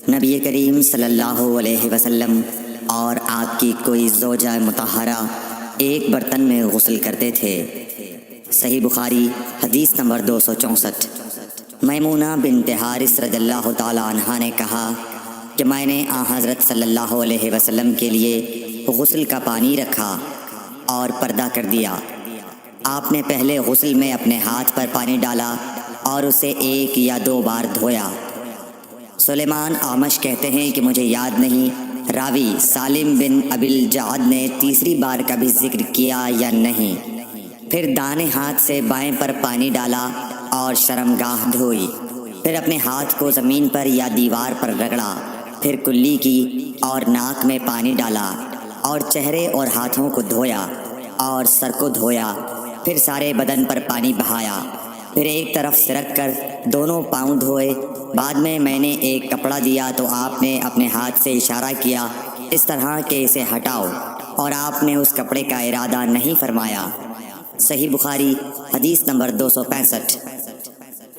نبی کریم صلی اللہ علیہ وسلم اور آپ کی کوئی زوجہ مطہرہ ایک برتن میں غسل کرتے تھے۔ صحیح بخاری حدیث نمبر 264۔ میمونہ بنت حارث رضی اللہ تعالی عنہا نے کہا کہ میں نے حضرت صلی اللہ علیہ وسلم کے لیے غسل کا پانی رکھا اور پردہ کر دیا۔ آپ نے پہلے غسل میں اپنے ہاتھ پر پانی ڈالا اور اسے 1 یا 2 بار دھویا۔ سلیمان اعمش کہتے ہیں کہ مجھے یاد نہیں راوی سالم بن ابی الجعد نے تیسری بار کا بھی ذکر کیا یا نہیں۔ پھر دائیں ہاتھ سے بائیں پر پانی ڈالا اور شرمگاہ دھوئی، پھر اپنے ہاتھ کو زمین پر یا دیوار پر رگڑا، پھر کلی کی اور ناک میں پانی ڈالا اور چہرے اور ہاتھوں کو دھویا اور سر کو دھویا، پھر سارے بدن پر پانی بہایا، پھر ایک طرف سے رکھ کر دونوں پاؤں دھوئے۔ بعد میں نے ایک کپڑا دیا تو آپ نے اپنے ہاتھ سے اشارہ کیا اس طرح کہ اسے ہٹاؤ، اور آپ نے اس کپڑے کا ارادہ نہیں فرمایا۔ صحیح بخاری حدیث نمبر 265۔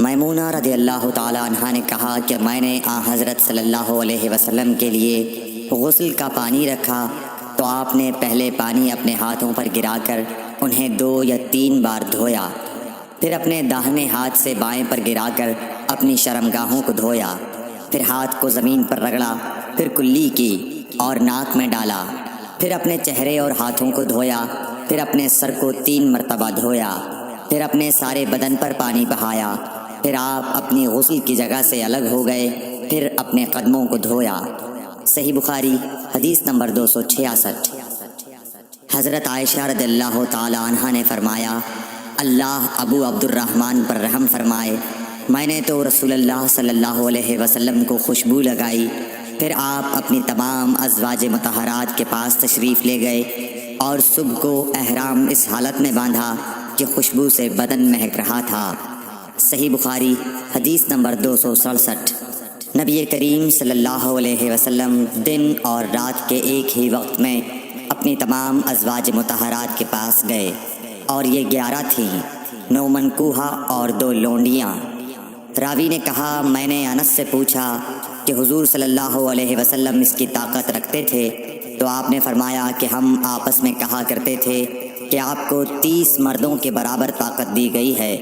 میمونہ رضی اللہ تعالی عنہا نے کہا کہ میں نے حضرت صلی اللہ علیہ وسلم کے لیے غسل کا پانی رکھا تو آپ نے پہلے پانی اپنے ہاتھوں پر گرا کر انہیں 2 یا 3 بار دھویا، پھر اپنے داہنے ہاتھ سے بائیں پر گرا کر اپنی شرمگاہوں کو دھویا، پھر ہاتھ کو زمین پر رگڑا، پھر کلی کی اور ناک میں ڈالا، پھر اپنے چہرے اور ہاتھوں کو دھویا، پھر اپنے سر کو 3 مرتبہ دھویا، پھر اپنے سارے بدن پر پانی بہایا، پھر آپ اپنی غسل کی جگہ سے الگ ہو گئے، پھر اپنے قدموں کو دھویا۔ صحیح بخاری حدیث نمبر 266۔ حضرت عائشہ رضی اللہ تعالی عنہا نے فرمایا، اللہ ابو عبد الرحمن پر رحم فرمائے، میں نے تو رسول اللہ صلی اللہ علیہ وسلم کو خوشبو لگائی، پھر آپ اپنی تمام ازواج مطہرات کے پاس تشریف لے گئے اور صبح کو احرام اس حالت میں باندھا کہ خوشبو سے بدن مہک رہا تھا۔ صحیح بخاری حدیث نمبر 267۔ نبی کریم صلی اللہ علیہ وسلم دن اور رات کے ایک ہی وقت میں اپنی تمام ازواج مطہرات کے پاس گئے، اور یہ 11 تھیں، 9 منکوحہ اور 2 لونڈیاں۔ راوی نے کہا میں نے انس سے پوچھا کہ حضور صلی اللہ علیہ وسلم اس کی طاقت رکھتے تھے؟ تو آپ نے فرمایا کہ ہم آپس میں کہا کرتے تھے کہ آپ کو 30 مردوں کے برابر طاقت دی گئی ہے۔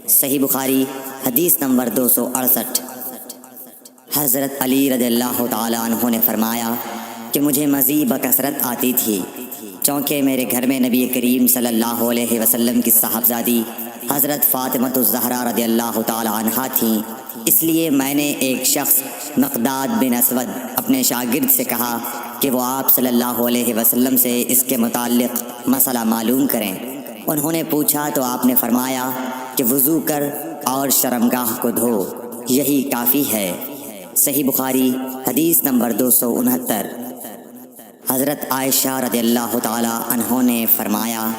صحیح بخاری حدیث نمبر 268۔ حضرت علی رضی اللہ تعالی عنہ نے فرمایا کہ مجھے مزید بکثرت آتی تھی، چونکہ میرے گھر میں نبی کریم صلی اللہ علیہ وسلم کی صاحبزادی حضرت فاطمۃ الزہرا رضی اللہ تعالی عنہا تھیں، اس لیے میں نے ایک شخص مقداد بن اسود اپنے شاگرد سے کہا کہ وہ آپ صلی اللہ علیہ وسلم سے اس کے متعلق مسئلہ معلوم کریں۔ انہوں نے پوچھا تو آپ نے فرمایا کہ وضو کر اور شرمگاہ کو دھو، یہی کافی ہے۔ صحیح بخاری حدیث نمبر 269۔ حضرت عائشہ رضی اللہ تعالی عنہ نے فرمایا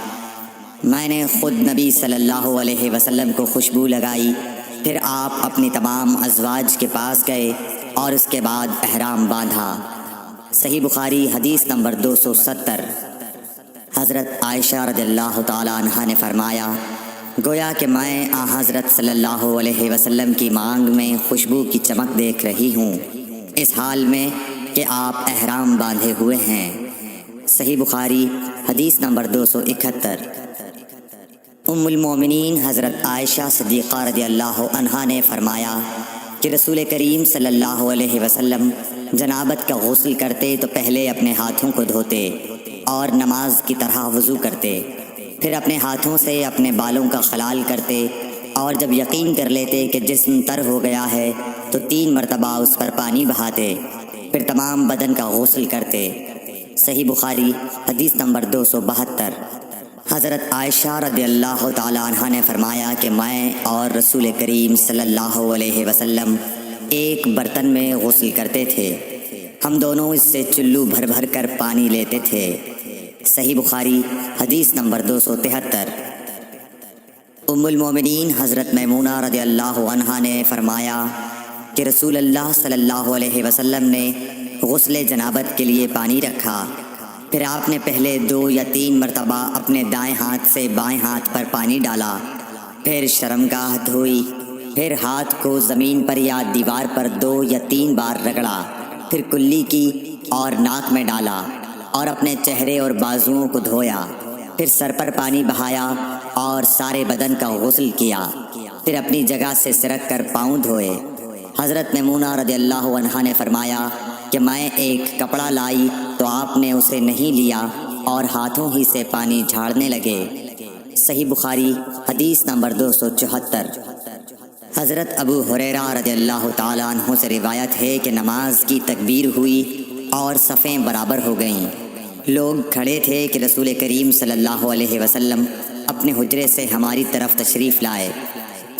میں نے خود نبی صلی اللہ علیہ وسلم کو خوشبو لگائی، پھر آپ اپنی تمام ازواج کے پاس گئے اور اس کے بعد احرام باندھا۔ صحیح بخاری حدیث نمبر 270۔ حضرت عائشہ رضی اللہ تعالی عنہ نے فرمایا گویا کہ میں حضرت صلی اللہ علیہ وسلم کی مانگ میں خوشبو کی چمک دیکھ رہی ہوں، اس حال میں کہ آپ احرام باندھے ہوئے ہیں۔ صحیح بخاری حدیث نمبر 271۔ ام المومنین حضرت عائشہ صدیقہ رضی اللہ عنہا نے فرمایا کہ رسول کریم صلی اللہ علیہ وسلم جنابت کا غسل کرتے تو پہلے اپنے ہاتھوں کو دھوتے اور نماز کی طرح وضو کرتے، پھر اپنے ہاتھوں سے اپنے بالوں کا خلال کرتے، اور جب یقین کر لیتے کہ جسم تر ہو گیا ہے تو 3 مرتبہ اس پر پانی بہاتے، پھر تمام بدن کا غسل کرتے۔ صحیح بخاری حدیث نمبر 272۔ حضرت عائشہ رضی اللہ تعالی عنہ نے فرمایا کہ میں اور رسول کریم صلی اللہ علیہ وسلم ایک برتن میں غسل کرتے تھے، ہم دونوں اس سے چلو بھر بھر کر پانی لیتے تھے۔ صحیح بخاری حدیث نمبر 273۔ ام المومنین حضرت میمونہ رضی اللہ عنہا نے فرمایا کہ رسول اللہ صلی اللہ علیہ وسلم نے غسل جنابت کے لیے پانی رکھا، پھر آپ نے پہلے 2 یا 3 مرتبہ اپنے دائیں ہاتھ سے بائیں ہاتھ پر پانی ڈالا، پھر شرمگاہ دھوئی، پھر ہاتھ کو زمین پر یا دیوار پر 2 یا 3 بار رگڑا، پھر کلی کی اور ناک میں ڈالا اور اپنے چہرے اور بازوؤں کو دھویا، پھر سر پر پانی بہایا اور سارے بدن کا غسل کیا، پھر اپنی جگہ سے سرک کر پاؤں دھوئے۔ حضرت میمونہ رضی اللہ عنہا نے فرمایا کہ میں ایک کپڑا لائی تو آپ نے اسے نہیں لیا اور ہاتھوں ہی سے پانی جھاڑنے لگے۔ صحیح بخاری حدیث نمبر 274۔ حضرت ابو ہریرہ رضی اللہ تعالیٰ عنہ سے روایت ہے کہ نماز کی تکبیر ہوئی اور صفیں برابر ہو گئیں۔ لوگ کھڑے تھے کہ رسول کریم صلی اللہ علیہ وسلم اپنے حجرے سے ہماری طرف تشریف لائے۔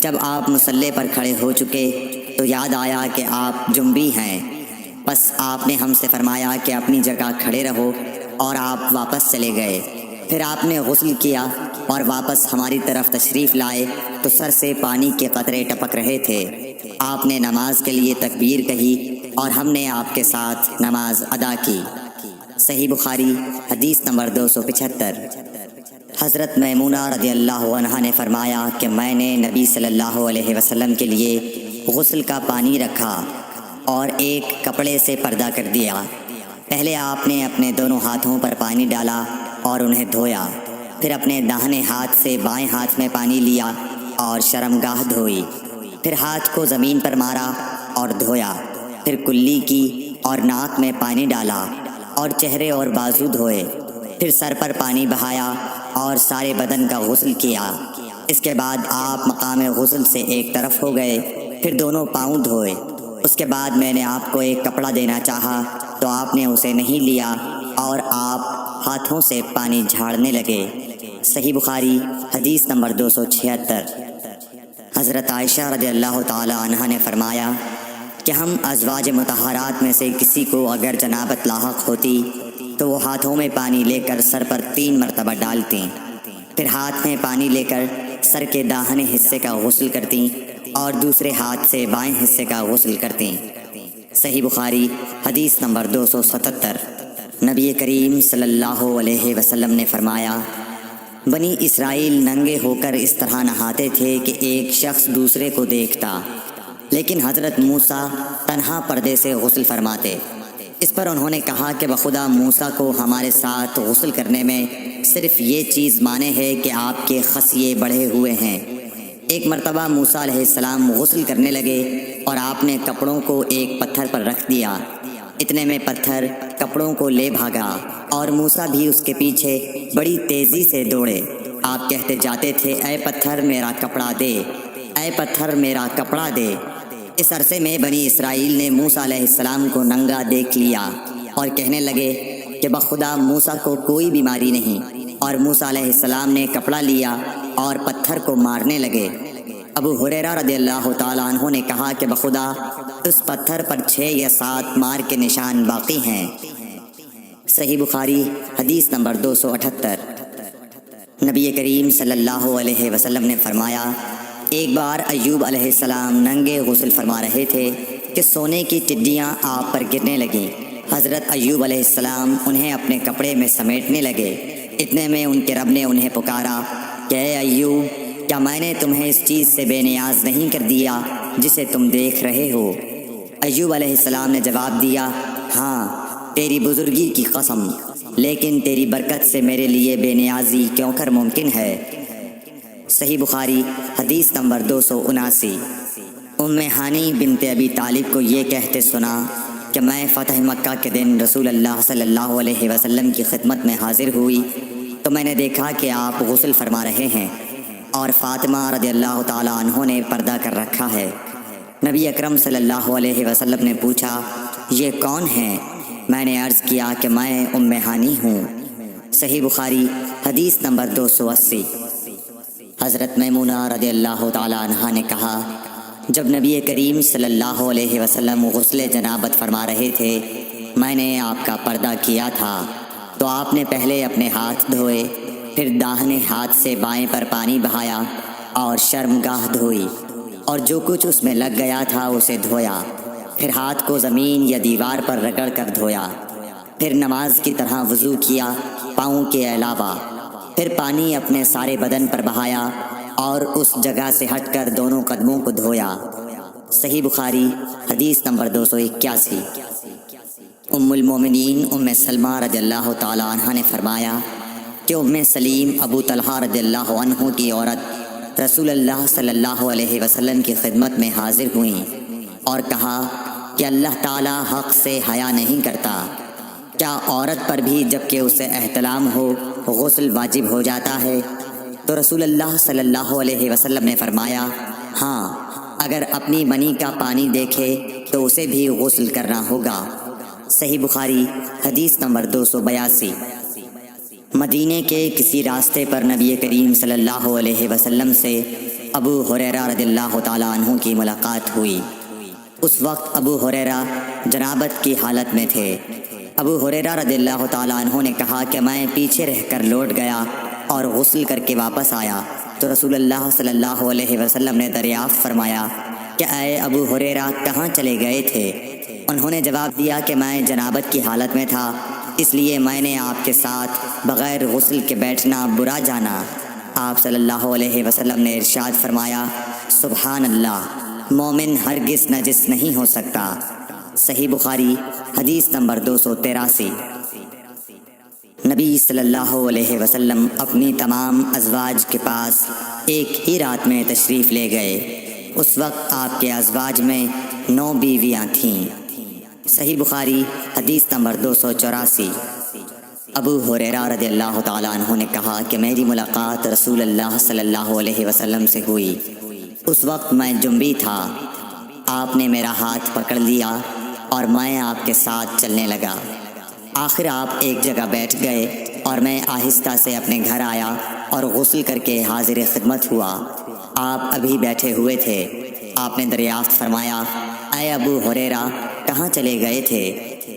جب آپ مصلی پر کھڑے ہو چکے تو یاد آیا کہ آپ جنبی ہیں، بس آپ نے ہم سے فرمایا کہ اپنی جگہ کھڑے رہو اور آپ واپس چلے گئے۔ پھر آپ نے غسل کیا اور واپس ہماری طرف تشریف لائے تو سر سے پانی کے قطرے ٹپک رہے تھے۔ آپ نے نماز کے لیے تکبیر کہی اور ہم نے آپ کے ساتھ نماز ادا کی۔ صحیح بخاری حدیث نمبر 275۔ حضرت میمونہ رضی اللہ عنہا نے فرمایا کہ میں نے نبی صلی اللہ علیہ وسلم کے لیے غسل کا پانی رکھا اور ایک کپڑے سے پردہ کر دیا۔ پہلے آپ نے اپنے دونوں ہاتھوں پر پانی ڈالا اور انہیں دھویا، پھر اپنے داہنے ہاتھ سے بائیں ہاتھ میں پانی لیا اور شرمگاہ دھوئی، پھر ہاتھ کو زمین پر مارا اور دھویا، پھر کلی کی اور ناک میں پانی ڈالا اور چہرے اور بازو دھوئے، پھر سر پر پانی بہایا اور سارے بدن کا غسل کیا۔ اس کے بعد آپ مقام غسل سے ایک طرف ہو گئے، پھر دونوں پاؤں دھوئے۔ اس کے بعد میں نے آپ کو ایک کپڑا دینا چاہا تو آپ نے اسے نہیں لیا اور آپ ہاتھوں سے پانی جھاڑنے لگے۔ صحیح بخاری حدیث نمبر 276۔ حضرت عائشہ رضی اللہ تعالی عنہا نے فرمایا کہ ہم ازواج مطہرات میں سے کسی کو اگر جنابت لاحق ہوتی تو وہ ہاتھوں میں پانی لے کر سر پر 3 مرتبہ ڈالتی، پھر ہاتھ میں پانی لے کر سر کے داہنے حصے کا غسل کرتی اور دوسرے ہاتھ سے بائیں حصے کا غسل کرتی۔ صحیح بخاری حدیث نمبر 277۔ نبی کریم صلی اللہ علیہ وسلم نے فرمایا بنی اسرائیل ننگے ہو کر اس طرح نہاتے تھے کہ ایک شخص دوسرے کو دیکھتا، لیکن حضرت موسیٰ تنہا پردے سے غسل فرماتے۔ اس پر انہوں نے کہا کہ بخدا موسیٰ کو ہمارے ساتھ غسل کرنے میں صرف یہ چیز مانے ہے کہ آپ کے خصیے بڑھے ہوئے ہیں۔ ایک مرتبہ موسیٰ علیہ السلام غسل کرنے لگے اور آپ نے کپڑوں کو ایک پتھر پر رکھ دیا، اتنے میں پتھر کپڑوں کو لے بھاگا اور موسیٰ بھی اس کے پیچھے بڑی تیزی سے دوڑے۔ آپ کہتے جاتے تھے اے پتھر میرا کپڑا دے، اے پتھر میرا کپڑا دے۔ اس عرصے میں بنی اسرائیل نے موسیٰ علیہ السلام کو ننگا دیکھ لیا اور کہنے لگے کہ بخدا موسیٰ کو کوئی بیماری نہیں، اور موسیٰ علیہ السلام نے کپڑا لیا اور پتھر کو مارنے لگے۔ ابو ہریرہ رضی اللہ تعالیٰ عنہ نے کہا کہ بخدا اس پتھر پر 6 یا 7 مار کے نشان باقی ہیں۔ صحیح بخاری حدیث نمبر 278۔ نبی کریم صلی اللہ علیہ وسلم نے فرمایا ایک بار ایوب علیہ السلام ننگے غسل فرما رہے تھے کہ سونے کی ٹڈیاں آپ پر گرنے لگیں۔ حضرت ایوب علیہ السلام انہیں اپنے کپڑے میں سمیٹنے لگے، اتنے میں ان کے رب نے انہیں پکارا کہ اے ایوب، کیا میں نے تمہیں اس چیز سے بے نیاز نہیں کر دیا جسے تم دیکھ رہے ہو؟ ایوب علیہ السلام نے جواب دیا ہاں تیری بزرگی کی قسم، لیکن تیری برکت سے میرے لیے بے نیازی کیوں کر ممکن ہے۔ صحیح بخاری حدیث نمبر 279۔ ام ہانی بنت ابی طالب کو یہ کہتے سنا کہ میں فتح مکہ کے دن رسول اللہ صلی اللہ علیہ وسلم کی خدمت میں حاضر ہوئی تو میں نے دیکھا کہ آپ غسل فرما رہے ہیں اور فاطمہ رضی اللہ تعالیٰ عنہ نے پردہ کر رکھا ہے۔ نبی اکرم صلی اللہ علیہ وسلم نے پوچھا یہ کون ہیں؟ میں نے عرض کیا کہ میں ام ہانی ہوں۔ صحیح بخاری حدیث نمبر 280۔ حضرت میمونہ رضی اللہ تعالیٰ عنہا نے کہا جب نبی کریم صلی اللہ علیہ وسلم غسل جنابت فرما رہے تھے میں نے آپ کا پردہ کیا تھا تو آپ نے پہلے اپنے ہاتھ دھوئے، پھر داہنے ہاتھ سے بائیں پر پانی بہایا اور شرمگاہ دھوئی اور جو کچھ اس میں لگ گیا تھا اسے دھویا، پھر ہاتھ کو زمین یا دیوار پر رگڑ کر دھویا، پھر نماز کی طرح وضو کیا پاؤں کے علاوہ، پھر پانی اپنے سارے بدن پر بہایا اور اس جگہ سے ہٹ کر دونوں قدموں کو دھویا۔ صحیح بخاری حدیث نمبر 281۔ ام المومنین ام سلمہ رضی اللہ تعالیٰ عنہ نے فرمایا کہ ام سلیم ابو طلحہ رضی اللہ عنہ کی عورت رسول اللہ صلی اللہ علیہ وسلم کی خدمت میں حاضر ہوئیں اور کہا کہ اللہ تعالیٰ حق سے حیا نہیں کرتا، کیا عورت پر بھی جب کہ اسے احتلام ہو غسل واجب ہو جاتا ہے؟ تو رسول اللہ صلی اللہ علیہ وسلم نے فرمایا ہاں، اگر اپنی منی کا پانی دیکھے تو اسے بھی غسل کرنا ہوگا۔ صحیح بخاری حدیث نمبر 282۔ مدینے کے کسی راستے پر نبی کریم صلی اللہ علیہ وسلم سے ابو ہریرہ رضی اللہ تعالیٰ عنہ کی ملاقات ہوئی۔ اس وقت ابو ہریرہ جنابت کی حالت میں تھے۔ ابو ہریرہ رضی اللہ تعالیٰ عنہ نے کہا کہ میں پیچھے رہ کر لوٹ گیا اور غسل کر کے واپس آیا تو رسول اللہ صلی اللہ علیہ وسلم نے دریافت فرمایا کہ اے ابو ہریرہ کہاں چلے گئے تھے؟ انہوں نے جواب دیا کہ میں جنابت کی حالت میں تھا، اس لیے میں نے آپ کے ساتھ بغیر غسل کے بیٹھنا برا جانا۔ آپ صلی اللہ علیہ وسلم نے ارشاد فرمایا سبحان اللہ، مومن ہرگز نجس نہیں ہو سکتا۔ صحیح بخاری حدیث نمبر 283۔ نبی صلی اللہ علیہ وسلم اپنی تمام ازواج کے پاس ایک ہی رات میں تشریف لے گئے۔ اس وقت آپ کے ازواج میں 9 بیویاں تھیں۔ صحیح بخاری حدیث نمبر 284۔ ابو ہریرہ رضی اللہ تعالیٰ عنہ نے کہا کہ میری ملاقات رسول اللہ صلی اللہ علیہ وسلم سے ہوئی۔ اس وقت میں جنبی تھا، آپ نے میرا ہاتھ پکڑ لیا اور میں آپ کے ساتھ چلنے لگا۔ آخر آپ ایک جگہ بیٹھ گئے اور میں آہستہ سے اپنے گھر آیا اور غسل کر کے حاضر خدمت ہوا۔ آپ ابھی بیٹھے ہوئے تھے۔ آپ نے دریافت فرمایا اے ابو ہریرہ کہاں چلے گئے تھے؟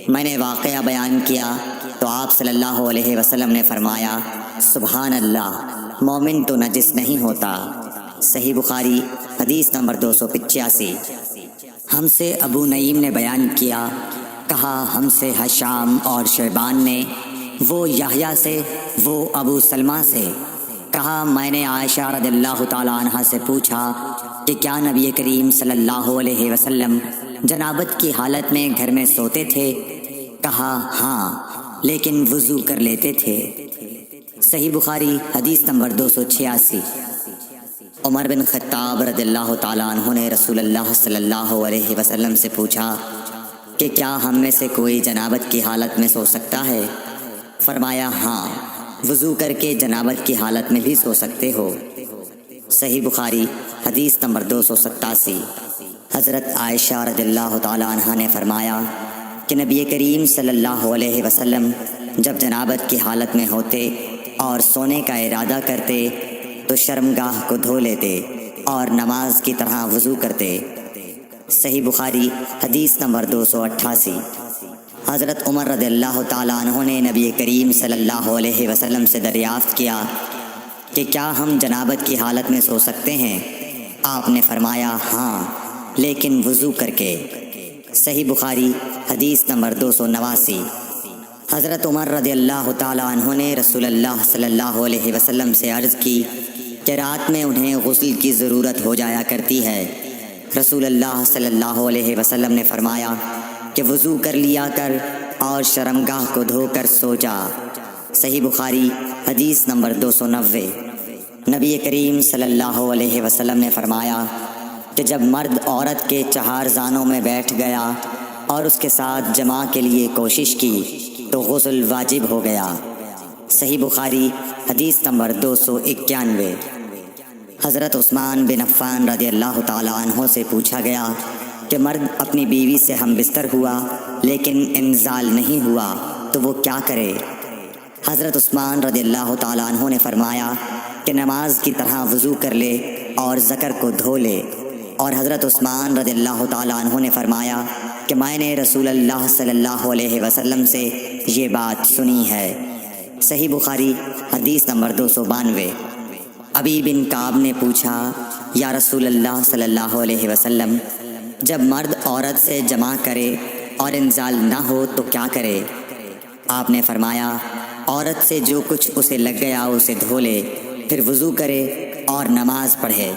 میں نے واقعہ بیان کیا تو آپ صلی اللہ علیہ وسلم نے فرمایا سبحان اللہ، مومن تو نجس نہیں ہوتا۔ صحیح بخاری حدیث نمبر 285۔ ہم سے ابو نعیم نے بیان کیا، کہا ہم سے ہشام اور شیبان نے، وہ یحییٰ سے، وہ ابو سلمہ سے، کہا میں نے عائشہ رضی اللہ تعالیٰ عنہ سے پوچھا کہ کیا نبی کریم صلی اللہ علیہ وسلم جنابت کی حالت میں گھر میں سوتے تھے؟ کہا ہاں، لیکن وضو کر لیتے تھے۔ صحیح بخاری حدیث نمبر 286۔ عمر بن خطاب رضی اللہ تعالیٰ عنہ نے رسول اللہ صلی اللہ علیہ وسلم سے پوچھا کہ کیا ہم میں سے کوئی جنابت کی حالت میں سو سکتا ہے؟ فرمایا ہاں، وضو کر کے جنابت کی حالت میں بھی سو سکتے ہو۔ صحیح بخاری حدیث نمبر 287۔ حضرت عائشہ رضی اللہ تعالیٰ عنہ نے فرمایا کہ نبی کریم صلی اللہ علیہ وسلم جب جنابت کی حالت میں ہوتے اور سونے کا ارادہ کرتے تو شرمگاہ کو دھو لیتے اور نماز کی طرح وضو کرتے۔ صحیح بخاری حدیث نمبر 288۔ حضرت عمر رضی اللہ تعالیٰ عنہ نے نبی کریم صلی اللہ علیہ وسلم سے دریافت کیا کہ کیا ہم جنابت کی حالت میں سو سکتے ہیں؟ آپ نے فرمایا ہاں، لیکن وضو کر کے۔ صحیح بخاری حدیث نمبر 289۔ حضرت عمر رضی اللہ تعالیٰ عنہ نے رسول اللہ صلی اللہ علیہ وسلم سے عرض کی کہ رات میں انہیں غسل کی ضرورت ہو جایا کرتی ہے۔ رسول اللہ صلی اللہ علیہ وسلم نے فرمایا کہ وضو کر لیا کر اور شرمگاہ کو دھو کر سو جا۔ صحیح بخاری حدیث نمبر 290۔ نبی کریم صلی اللہ علیہ وسلم نے فرمایا کہ جب مرد عورت کے چہار زانوں میں بیٹھ گیا اور اس کے ساتھ جماع کے لیے کوشش کی تو غسل واجب ہو گیا۔ صحیح بخاری حدیث نمبر 291۔ حضرت عثمان بن عفان رضی اللہ تعالیٰ عنہ سے پوچھا گیا کہ مرد اپنی بیوی سے ہم بستر ہوا لیکن انزال نہیں ہوا تو وہ کیا کرے؟ حضرت عثمان رضی اللہ تعالیٰ عنہ نے فرمایا کہ نماز کی طرح وضو کر لے اور ذکر کو دھو لے۔ اور حضرت عثمان رضی اللہ تعالیٰ عنہ نے فرمایا کہ میں نے رسول اللہ صلی اللہ علیہ وسلم سے یہ بات سنی ہے۔ صحیح بخاری حدیث نمبر 292۔ ابی بن کعب نے پوچھا یا رسول اللہ صلی اللہ علیہ وسلم، جب مرد عورت سے جماع کرے اور انزال نہ ہو تو کیا کرے؟ آپ نے فرمایا عورت سے جو کچھ اسے لگ گیا اسے دھو لے، پھر وضو کرے اور نماز پڑھے۔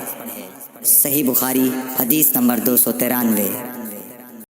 صحیح بخاری حدیث نمبر 293۔